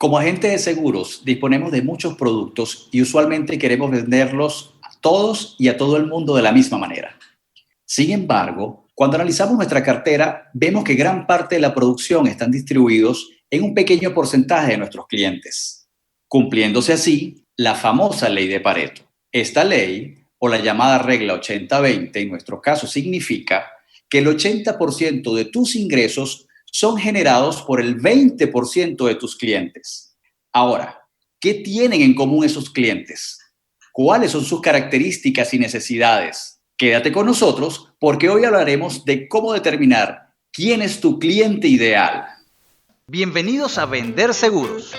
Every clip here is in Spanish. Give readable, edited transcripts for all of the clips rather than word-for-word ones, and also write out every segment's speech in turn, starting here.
Como agente de seguros, disponemos de muchos productos y usualmente queremos venderlos a todos y a todo el mundo de la misma manera. Sin embargo, cuando analizamos nuestra cartera, vemos que gran parte de la producción están distribuidos en un pequeño porcentaje de nuestros clientes, cumpliéndose así la famosa ley de Pareto. Esta ley, o la llamada regla 80-20, en nuestro caso significa que el 80% de tus ingresos son generados por el 20% de tus clientes. Ahora, ¿qué tienen en común esos clientes? ¿Cuáles son sus características y necesidades? Quédate con nosotros porque hoy hablaremos de cómo determinar quién es tu cliente ideal. Bienvenidos a Vender Seguros.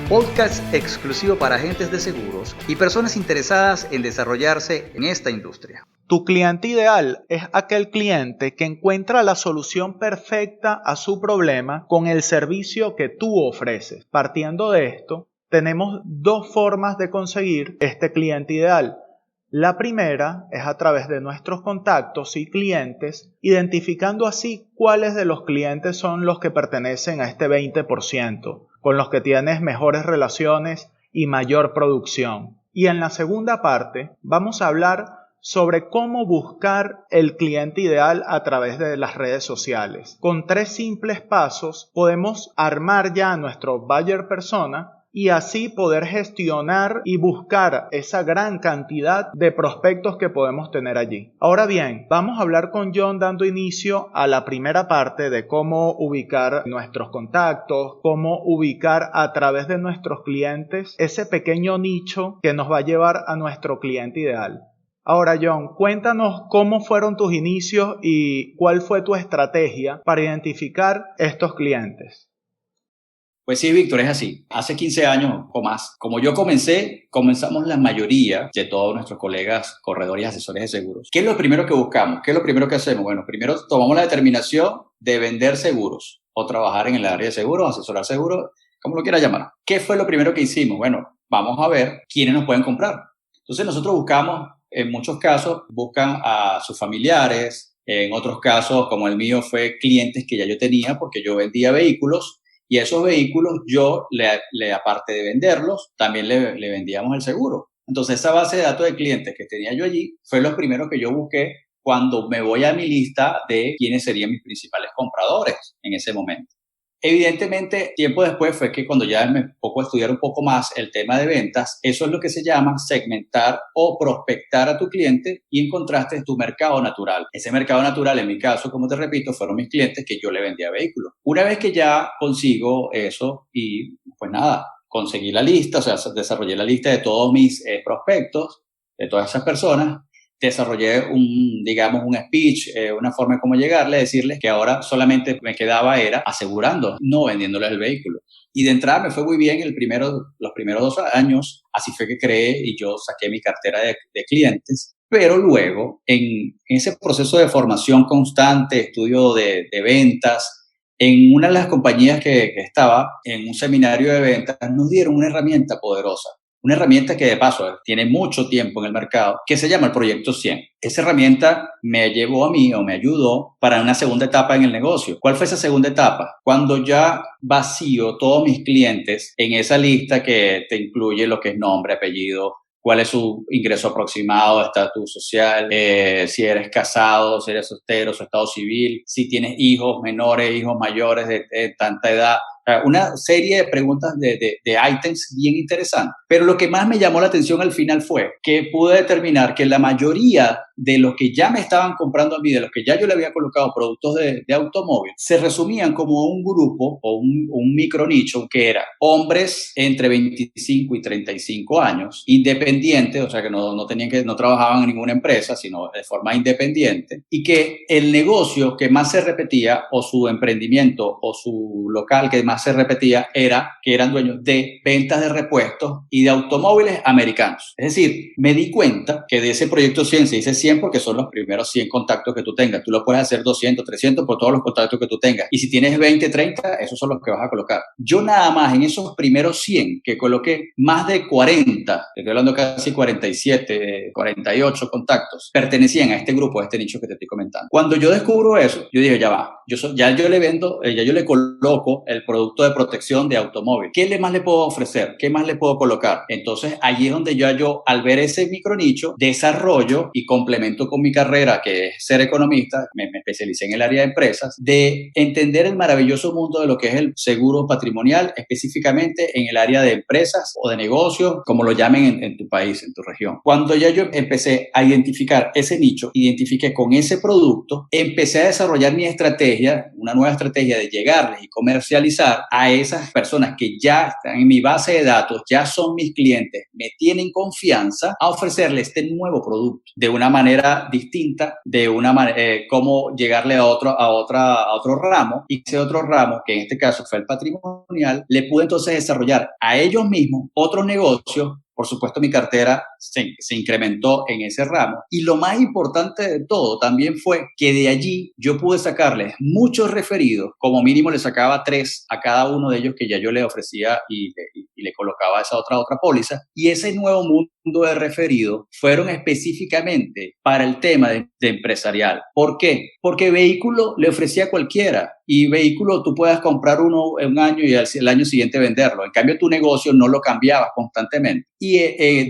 Podcast exclusivo para agentes de seguros y personas interesadas en desarrollarse en esta industria. Tu cliente ideal es aquel cliente que encuentra la solución perfecta a su problema con el servicio que tú ofreces. Partiendo de esto, tenemos dos formas de conseguir este cliente ideal. La primera es a través de nuestros contactos y clientes, identificando así cuáles de los clientes son los que pertenecen a este 20%, con los que tienes mejores relaciones y mayor producción. Y en la segunda parte vamos a hablar sobre cómo buscar el cliente ideal a través de las redes sociales. Con 3 simples pasos podemos armar ya nuestro buyer persona y así poder gestionar y buscar esa gran cantidad de prospectos que podemos tener allí. Ahora bien, vamos a hablar con John dando inicio a la primera parte de cómo ubicar nuestros contactos, cómo ubicar a través de nuestros clientes ese pequeño nicho que nos va a llevar a nuestro cliente ideal. Ahora, John, cuéntanos cómo fueron tus inicios y cuál fue tu estrategia para identificar estos clientes. Pues sí, Víctor, es así. Hace 15 años o más, como yo comenzamos la mayoría de todos nuestros colegas corredores y asesores de seguros. ¿Qué es lo primero que buscamos? ¿Qué es lo primero que hacemos? Bueno, primero tomamos la determinación de vender seguros o trabajar en el área de seguros, asesorar seguros, como lo quiera llamar. ¿Qué fue lo primero que hicimos? Bueno, vamos a ver quiénes nos pueden comprar. Entonces nosotros buscamos, en muchos casos, buscan a sus familiares. En otros casos, como el mío, fue clientes que ya yo tenía porque yo vendía vehículos. Y a esos vehículos yo, aparte de venderlos, también le vendíamos el seguro. Entonces, esa base de datos de clientes que tenía yo allí fue lo primero que yo busqué cuando me voy a mi lista de quiénes serían mis principales compradores en ese momento. Evidentemente, tiempo después fue que cuando ya me pongo a estudiar un poco más el tema de ventas, eso es lo que se llama segmentar o prospectar a tu cliente y encontraste tu mercado natural. Ese mercado natural, en mi caso, como te repito, fueron mis clientes que yo le vendía vehículos. Una vez que ya consigo eso y pues nada, conseguí la lista, o sea, desarrollé la lista de todos mis prospectos, de todas esas personas, desarrollé un speech, una forma de cómo llegarle, decirles que ahora solamente me quedaba era asegurando, no vendiéndoles el vehículo. Y de entrada me fue muy bien los primeros 2 años, así fue que creé y yo saqué mi cartera de clientes. Pero luego, en ese proceso de formación constante, estudio de ventas, en una de las compañías que estaba en un seminario de ventas, nos dieron una herramienta poderosa. Una herramienta que de paso tiene mucho tiempo en el mercado, que se llama el Proyecto 100. Esa herramienta me llevó a mí o me ayudó para una segunda etapa en el negocio. ¿Cuál fue esa segunda etapa? Cuando ya vacío todos mis clientes en esa lista que te incluye lo que es nombre, apellido, cuál es su ingreso aproximado, estatus social, si eres casado, si eres soltero, su estado civil, si tienes hijos menores, hijos mayores de tanta edad. Una serie de preguntas de ítems bien interesantes. Pero lo que más me llamó la atención al final fue que pude determinar que la mayoría de los que ya me estaban comprando a mí, de los que ya yo le había colocado productos de automóvil, se resumían como un grupo o un micro nicho que era hombres entre 25 y 35 años, independientes, o sea que no trabajaban en ninguna empresa, sino de forma independiente, y que el negocio que más se repetía o su emprendimiento o su local que más más se repetía era que eran dueños de ventas de repuestos y de automóviles americanos. Es decir, me di cuenta que de ese proyecto 100 se dice 100 porque son los primeros 100 contactos que tú tengas. Tú lo puedes hacer 200, 300 por todos los contactos que tú tengas. Y si tienes 20, 30, esos son los que vas a colocar. Yo nada más en esos primeros 100 que coloqué, más de 40, estoy hablando casi 47, 48 contactos, pertenecían a este grupo, a este nicho que te estoy comentando. Cuando yo descubro eso, yo dije, ya va, ya yo le vendo, ya yo le coloco el producto de protección de automóvil. ¿Qué más le puedo ofrecer? ¿Qué más le puedo colocar? Entonces, allí es donde yo al ver ese micronicho, desarrollo y complemento con mi carrera, que es ser economista, me especialicé en el área de empresas, de entender el maravilloso mundo de lo que es el seguro patrimonial, específicamente en el área de empresas o de negocios, como lo llamen en tu país, en tu región. Cuando ya yo empecé a identificar ese nicho, identifiqué con ese producto, empecé a desarrollar mi estrategia, una nueva estrategia de llegarles y comercializar a esas personas que ya están en mi base de datos, ya son mis clientes, me tienen confianza, a ofrecerles este nuevo producto de una manera distinta, de una manera, cómo llegarle a otro ramo, y ese otro ramo, que en este caso fue el patrimonial, le pude entonces desarrollar a ellos mismos otros negocios. Por supuesto, mi cartera se incrementó en ese ramo. Y lo más importante de todo también fue que de allí yo pude sacarles muchos referidos. Como mínimo le sacaba 3 a cada uno de ellos que ya yo le ofrecía y le colocaba esa otra póliza. Y ese nuevo mundo de referidos fueron específicamente para el tema de empresarial. ¿Por qué? Porque vehículo le ofrecía a cualquiera. Y vehículo tú puedas comprar uno en un año y el año siguiente venderlo. En cambio, tu negocio no lo cambiabas constantemente. Y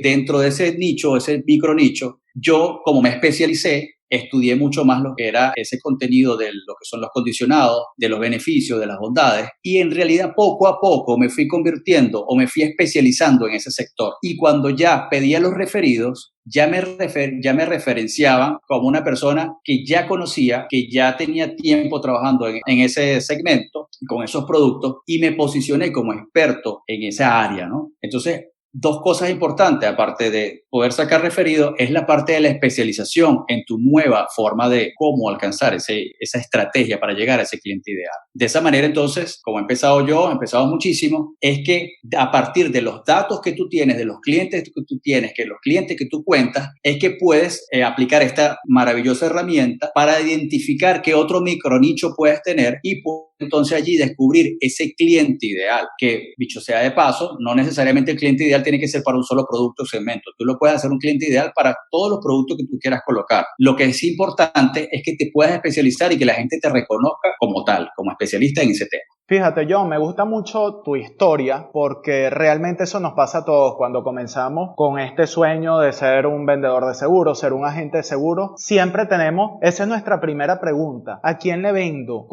dentro de ese nicho, ese micro nicho, yo como me especialicé, estudié mucho más lo que era ese contenido de lo que son los condicionados, de los beneficios, de las bondades, y en realidad poco a poco me fui convirtiendo o me fui especializando en ese sector. Y cuando ya pedía los referidos, ya me referenciaban como una persona que ya conocía, que ya tenía tiempo trabajando en ese segmento, con esos productos, y me posicioné como experto en esa área, ¿no? Entonces, 2 cosas importantes, aparte de poder sacar referidos, es la parte de la especialización en tu nueva forma de cómo alcanzar esa estrategia para llegar a ese cliente ideal. De esa manera, entonces, como he empezado muchísimo, es que a partir de los datos que tú tienes, de los clientes que tú tienes, que los clientes que tú cuentas, es que puedes aplicar esta maravillosa herramienta para identificar qué otro micronicho puedes tener y entonces allí descubrir ese cliente ideal, que dicho sea de paso, no necesariamente el cliente ideal tiene que ser para un solo producto o segmento. Tú lo puedes hacer un cliente ideal para todos los productos que tú quieras colocar. Lo que es importante es que te puedas especializar y que la gente te reconozca como tal, como especialista en ese tema. Fíjate, John, me gusta mucho tu historia porque realmente eso nos pasa a todos cuando comenzamos con este sueño de ser un vendedor de seguros, ser un agente de seguros. Siempre tenemos, esa es nuestra primera pregunta, ¿a quién le vendo?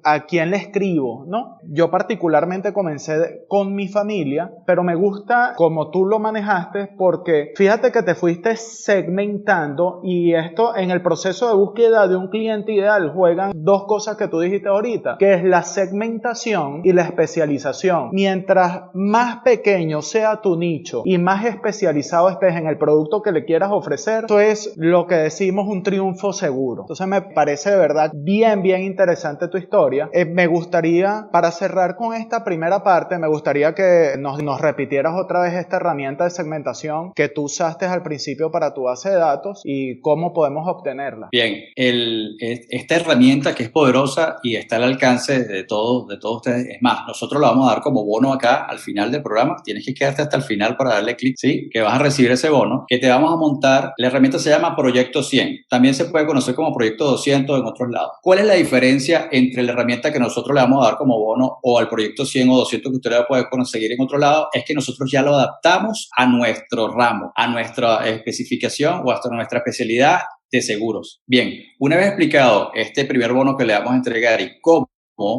¿A quién le escribo? ¿No? Yo particularmente comencé con mi familia, pero me gusta como tú lo manejaste porque fíjate que te fuiste segmentando y esto en el proceso de búsqueda de un cliente ideal juegan 2 cosas que tú dijiste ahorita, que es la segmentación y la especialización. Mientras más pequeño sea tu nicho y más especializado estés en el producto que le quieras ofrecer, eso es lo que decimos un triunfo seguro. Entonces me parece de verdad bien interesante tu historia. Me gustaría, para cerrar con esta primera parte, me gustaría que nos repitieras otra vez esta herramienta de segmentación que tú usaste al principio para tu base de datos y cómo podemos obtenerla. Bien, esta herramienta que es poderosa y está al alcance de todos ustedes. Es más, nosotros lo vamos a dar como bono acá al final del programa. Tienes que quedarte hasta el final para darle clic, ¿sí? Que vas a recibir ese bono, que te vamos a montar. La herramienta se llama Proyecto 100. También se puede conocer como Proyecto 200 en otros lados. ¿Cuál es la diferencia entre la herramienta que nosotros le vamos a dar como bono o al Proyecto 100 o 200 que usted le puede conseguir en otro lado? Es que nosotros ya lo adaptamos a nuestro ramo, a nuestra especificación o hasta nuestra especialidad de seguros. Bien, una vez explicado este primer bono que le vamos a entregar y cómo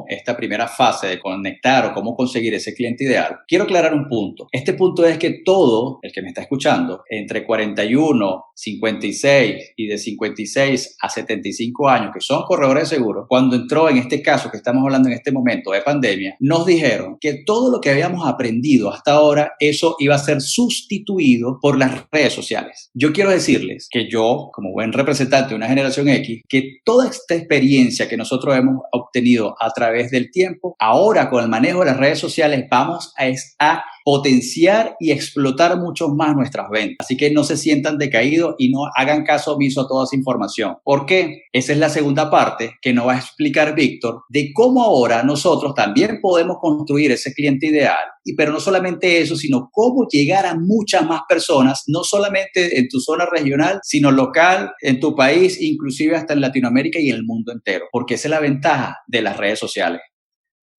esta primera fase de conectar o cómo conseguir ese cliente ideal, quiero aclarar un punto. Este punto es que todo el que me está escuchando, entre 41, 56 y de 56 a 75 años, que son corredores de seguros, cuando entró en este caso que estamos hablando en este momento de pandemia, nos dijeron que todo lo que habíamos aprendido hasta ahora, eso iba a ser sustituido por las redes sociales. Yo quiero decirles que yo, como buen representante de una generación X, que toda esta experiencia que nosotros hemos obtenido a través del tiempo. Ahora, con el manejo de las redes sociales, vamos a potenciar y explotar mucho más nuestras ventas. Así que no se sientan decaídos y no hagan caso omiso a toda esa información. ¿Por qué? Esa es la segunda parte que nos va a explicar Víctor de cómo ahora nosotros también podemos construir ese cliente ideal. Pero no solamente eso, sino cómo llegar a muchas más personas, no solamente en tu zona regional, sino local, en tu país, inclusive hasta en Latinoamérica y en el mundo entero. Porque esa es la ventaja de las redes sociales.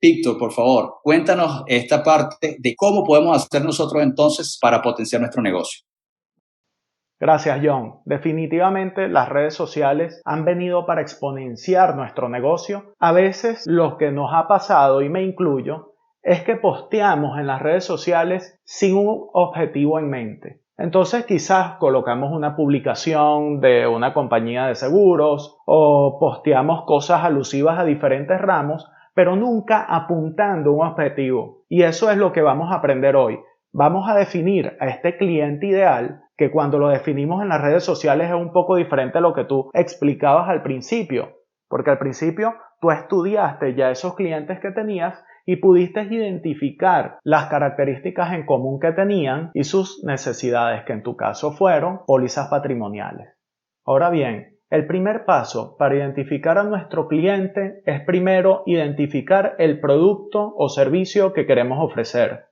Víctor, por favor, cuéntanos esta parte de cómo podemos hacer nosotros entonces para potenciar nuestro negocio. Gracias, John. Definitivamente las redes sociales han venido para exponenciar nuestro negocio. A veces lo que nos ha pasado, y me incluyo, es que posteamos en las redes sociales sin un objetivo en mente. Entonces quizás colocamos una publicación de una compañía de seguros o posteamos cosas alusivas a diferentes ramos, pero nunca apuntando un objetivo. Y eso es lo que vamos a aprender hoy. Vamos a definir a este cliente ideal, que cuando lo definimos en las redes sociales es un poco diferente a lo que tú explicabas al principio, porque al principio tú estudiaste ya esos clientes que tenías y pudiste identificar las características en común que tenían y sus necesidades, que en tu caso fueron pólizas patrimoniales. Ahora bien, el primer paso para identificar a nuestro cliente es primero identificar el producto o servicio que queremos ofrecer.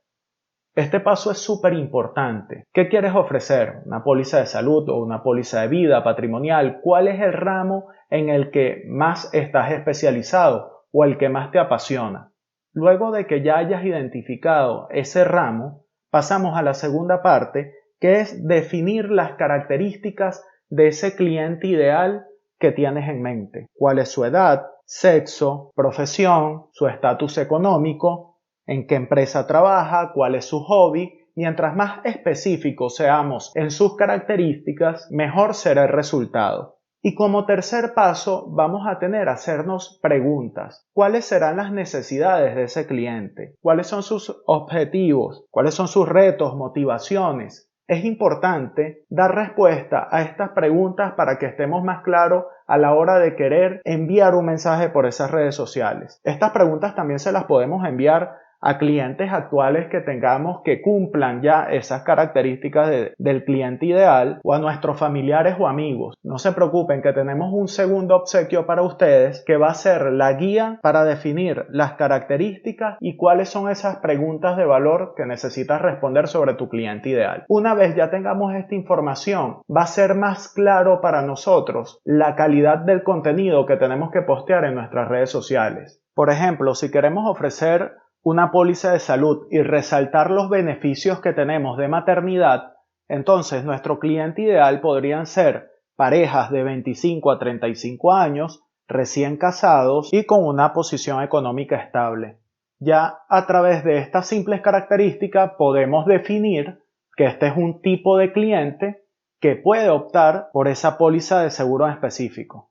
Este paso es súper importante. ¿Qué quieres ofrecer? ¿Una póliza de salud o una póliza de vida patrimonial? ¿Cuál es el ramo en el que más estás especializado o el que más te apasiona? Luego de que ya hayas identificado ese ramo, pasamos a la segunda parte, que es definir las características de ese cliente ideal que tienes en mente. ¿Cuál es su edad, sexo, profesión, su estatus económico? ¿En qué empresa trabaja? ¿Cuál es su hobby? Mientras más específicos seamos en sus características, mejor será el resultado. Y como tercer paso, vamos a hacernos preguntas. ¿Cuáles serán las necesidades de ese cliente? ¿Cuáles son sus objetivos? ¿Cuáles son sus retos, motivaciones? Es importante dar respuesta a estas preguntas para que estemos más claros a la hora de querer enviar un mensaje por esas redes sociales. Estas preguntas también se las podemos enviar a clientes actuales que tengamos que cumplan ya esas características del cliente ideal, o a nuestros familiares o amigos. No se preocupen, que tenemos un segundo obsequio para ustedes que va a ser la guía para definir las características y cuáles son esas preguntas de valor que necesitas responder sobre tu cliente ideal. Una vez ya tengamos esta información, va a ser más claro para nosotros la calidad del contenido que tenemos que postear en nuestras redes sociales. Por ejemplo, si queremos ofrecer una póliza de salud y resaltar los beneficios que tenemos de maternidad, entonces nuestro cliente ideal podrían ser parejas de 25 a 35 años, recién casados y con una posición económica estable. Ya a través de estas simples características podemos definir que este es un tipo de cliente que puede optar por esa póliza de seguro en específico.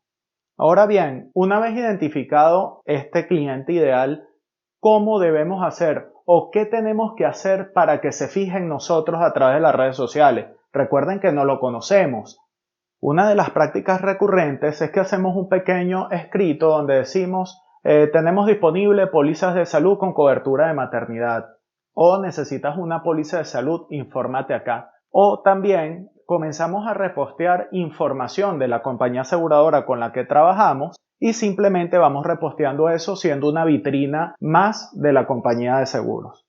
Ahora bien, una vez identificado este cliente ideal, ¿cómo debemos hacer o qué tenemos que hacer para que se fijen nosotros a través de las redes sociales? Recuerden que no lo conocemos. Una de las prácticas recurrentes es que hacemos un pequeño escrito donde decimos tenemos disponible pólizas de salud con cobertura de maternidad, o necesitas una póliza de salud, infórmate acá. O también comenzamos a repostear información de la compañía aseguradora con la que trabajamos y simplemente vamos reposteando eso, siendo una vitrina más de la compañía de seguros.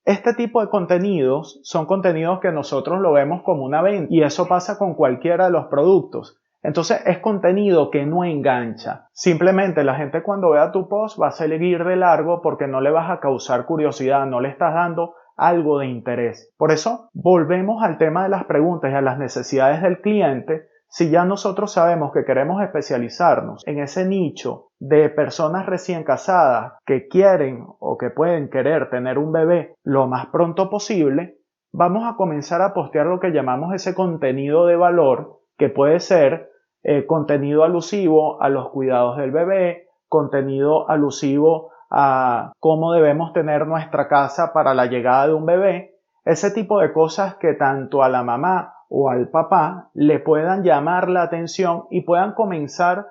Este tipo de contenidos son contenidos que nosotros lo vemos como una venta, y eso pasa con cualquiera de los productos. Entonces es contenido que no engancha. Simplemente la gente cuando vea tu post va a seguir de largo porque no le vas a causar curiosidad, no le estás dando algo de interés. Por eso volvemos al tema de las preguntas y a las necesidades del cliente. Si ya nosotros sabemos que queremos especializarnos en ese nicho de personas recién casadas que quieren o que pueden querer tener un bebé lo más pronto posible, vamos a comenzar a postear lo que llamamos ese contenido de valor, que puede ser contenido alusivo a los cuidados del bebé, contenido alusivo a cómo debemos tener nuestra casa para la llegada de un bebé, ese tipo de cosas que tanto a la mamá o al papá le puedan llamar la atención y puedan comenzar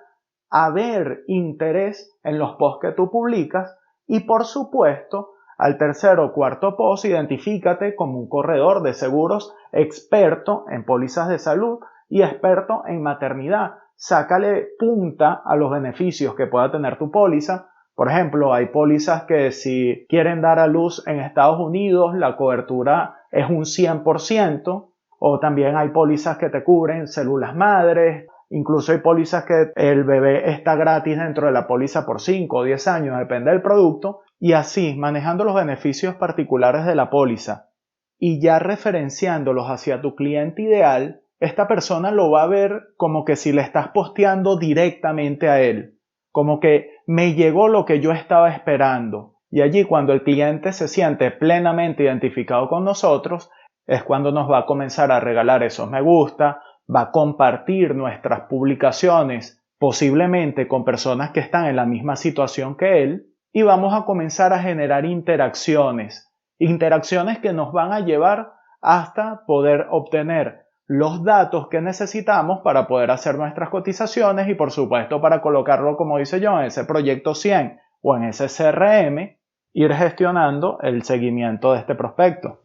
haber interés en los posts que tú publicas y, por supuesto, al tercer o cuarto post, identifícate como un corredor de seguros experto en pólizas de salud y experto en maternidad. Sácale punta a los beneficios que pueda tener tu póliza. Por ejemplo, hay pólizas que si quieren dar a luz en Estados Unidos, la cobertura es un 100%, o también hay pólizas que te cubren células madres, incluso hay pólizas que el bebé está gratis dentro de la póliza por 5 o 10 años, depende del producto, y así, manejando los beneficios particulares de la póliza y ya referenciándolos hacia tu cliente ideal, esta persona lo va a ver como que si le estás posteando directamente a él. Como que me llegó lo que yo estaba esperando. Y allí cuando el cliente se siente plenamente identificado con nosotros, es cuando nos va a comenzar a regalar esos me gusta, va a compartir nuestras publicaciones, posiblemente con personas que están en la misma situación que él, y vamos a comenzar a generar interacciones que nos van a llevar hasta poder obtener los datos que necesitamos para poder hacer nuestras cotizaciones y, por supuesto, para colocarlo, como dice yo, en ese proyecto 100 o en ese CRM, ir gestionando el seguimiento de este prospecto.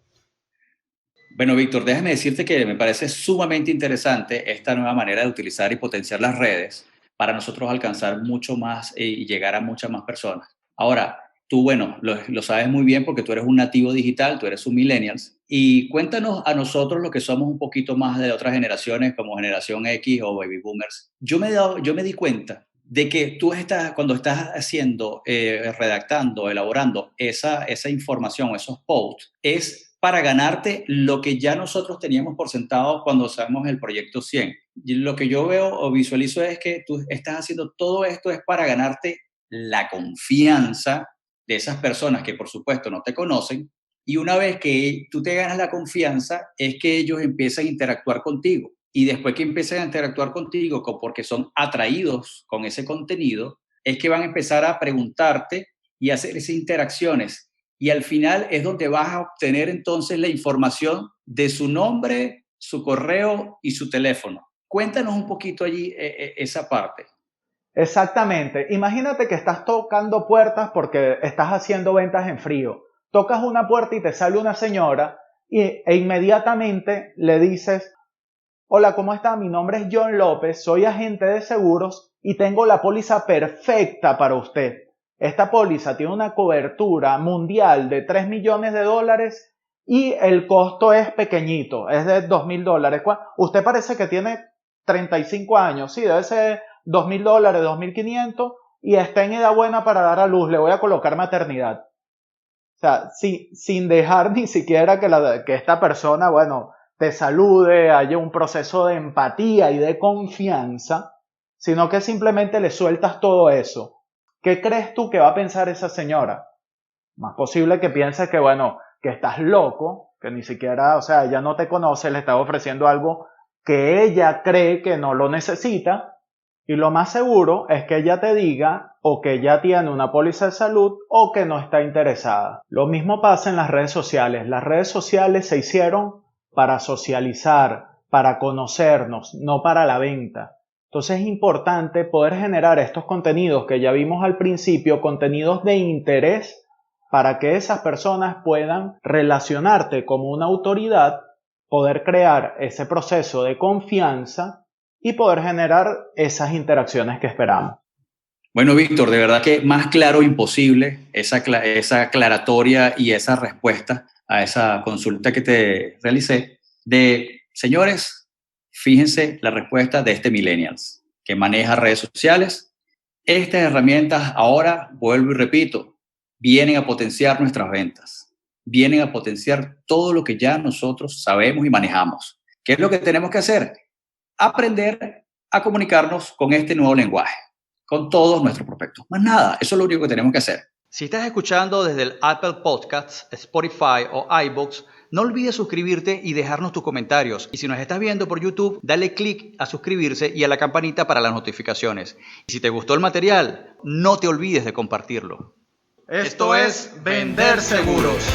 Bueno, Víctor, déjame decirte que me parece sumamente interesante esta nueva manera de utilizar y potenciar las redes para nosotros alcanzar mucho más y llegar a muchas más personas. Ahora, tú, bueno, lo sabes muy bien porque tú eres un nativo digital, tú eres un millennials. Y cuéntanos a nosotros, los que somos un poquito más de otras generaciones, como generación X o baby boomers. Yo me di cuenta de que tú cuando estás haciendo, redactando, elaborando esa información, esos posts, es para ganarte lo que ya nosotros teníamos por sentado cuando hacemos el proyecto 100. Y lo que yo veo o visualizo es que tú estás haciendo todo esto es para ganarte la confianza de esas personas que por supuesto no te conocen, y una vez que tú te ganas la confianza es que ellos empiezan a interactuar contigo, y después que empiezan a interactuar contigo porque son atraídos con ese contenido, es que van a empezar a preguntarte y a hacer esas interacciones, y al final es donde vas a obtener entonces la información de su nombre, su correo y su teléfono. Cuéntanos un poquito allí esa parte. Exactamente. Imagínate que estás tocando puertas porque estás haciendo ventas en frío. Tocas una puerta y te sale una señora e inmediatamente le dices: hola, ¿cómo está? Mi nombre es John López, soy agente de seguros y tengo la póliza perfecta para usted. Esta póliza tiene una cobertura mundial de $3 millones y el costo es pequeñito, es de $2,000. Usted parece que tiene 35 años, sí, debe ser $2,000, $2,500, y está en edad buena para dar a luz, le voy a colocar maternidad. O sea, sin dejar ni siquiera que esta persona, bueno, te salude, haya un proceso de empatía y de confianza, sino que simplemente le sueltas todo eso. ¿Qué crees tú que va a pensar esa señora? Más posible que piense que, bueno, que estás loco, que ni siquiera, o sea, ella no te conoce, le estás ofreciendo algo que ella cree que no lo necesita, y lo más seguro es que ella te diga o que ya tiene una póliza de salud o que no está interesada. Lo mismo pasa en las redes sociales. Las redes sociales se hicieron para socializar, para conocernos, no para la venta. Entonces es importante poder generar estos contenidos que ya vimos al principio, contenidos de interés, para que esas personas puedan relacionarte como una autoridad, poder crear ese proceso de confianza y poder generar esas interacciones que esperamos. Bueno, Víctor, de verdad que más claro imposible esa aclaratoria y esa respuesta a esa consulta que te realicé de, señores, fíjense la respuesta de este millennials que maneja redes sociales. Estas herramientas ahora, vuelvo y repito, vienen a potenciar nuestras ventas, vienen a potenciar todo lo que ya nosotros sabemos y manejamos. ¿Qué es lo que tenemos que hacer? Aprender a comunicarnos con este nuevo lenguaje, con todos nuestros prospectos. Más nada, eso es lo único que tenemos que hacer. Si estás escuchando desde el Apple Podcasts, Spotify o iVoox, no olvides suscribirte y dejarnos tus comentarios. Y si nos estás viendo por YouTube, dale click a suscribirse y a la campanita para las notificaciones. Y si te gustó el material, no te olvides de compartirlo. Esto es Vender Seguros.